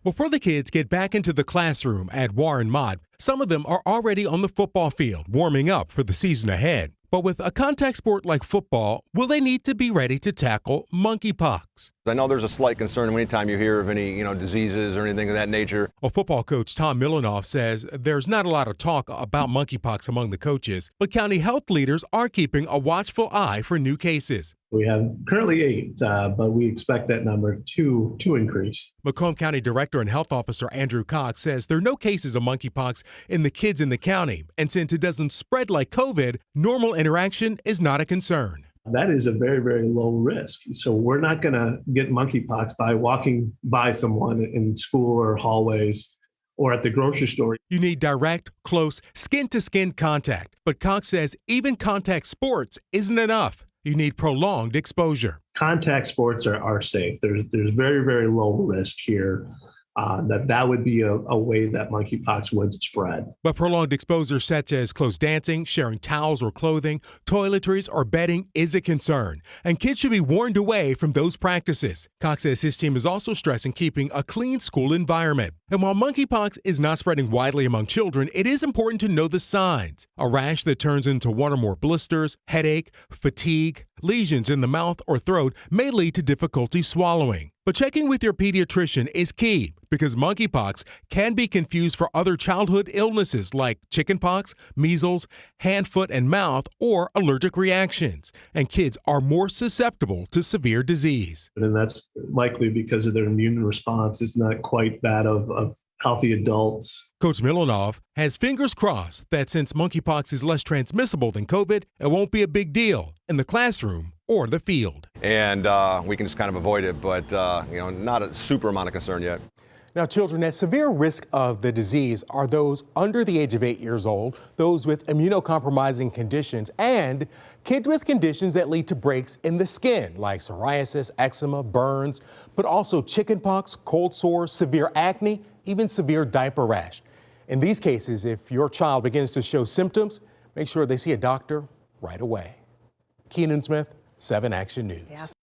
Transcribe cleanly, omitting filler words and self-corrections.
Before the kids get back into the classroom at Warren Mott, some of them are already on the football field, warming up for the season ahead. But with a contact sport like football, will they need to be ready to tackle monkeypox? I know there's a slight concern anytime you hear of any, diseases or anything of that nature. Well, football coach Tom Milanoff says there's not a lot of talk about monkeypox among the coaches, but county health leaders are keeping a watchful eye for new cases. We have currently 8, but we expect that number to increase. Macomb County Director and Health Officer Andrew Cox says there are no cases of monkeypox in the kids in the county, and since it doesn't spread like COVID, normal interaction is not a concern. That is a very, very low risk. So we're not going to get monkeypox by walking by someone in school or hallways or at the grocery store. You need direct, close, skin-to-skin contact. But Cox says even contact sports isn't enough. You need prolonged exposure. Contact sports are safe. There's very, very low risk here. That would be a way that monkeypox would spread. But prolonged exposure such as close dancing, sharing towels or clothing, toiletries or bedding is a concern, and kids should be warned away from those practices. Cox says his team is also stressing keeping a clean school environment. And while monkeypox is not spreading widely among children, it is important to know the signs. A rash that turns into one or more blisters, headache, fatigue, lesions in the mouth or throat may lead to difficulty swallowing. But checking with your pediatrician is key because monkeypox can be confused for other childhood illnesses like chickenpox, measles, hand, foot, and mouth, or allergic reactions. And kids are more susceptible to severe disease. And that's likely because of their immune response is not quite that of healthy adults. Coach Milanoff has fingers crossed that since monkeypox is less transmissible than COVID, it won't be a big deal in the classroom or the field. And we can just kind of avoid it, but not a super amount of concern yet. Now, children at severe risk of the disease are those under the age of 8 years old, those with immunocompromising conditions, and kids with conditions that lead to breaks in the skin, like psoriasis, eczema, burns, but also chickenpox, cold sores, severe acne, even severe diaper rash. In these cases, if your child begins to show symptoms, make sure they see a doctor right away. Keenan Smith, 7 Action News. Yes.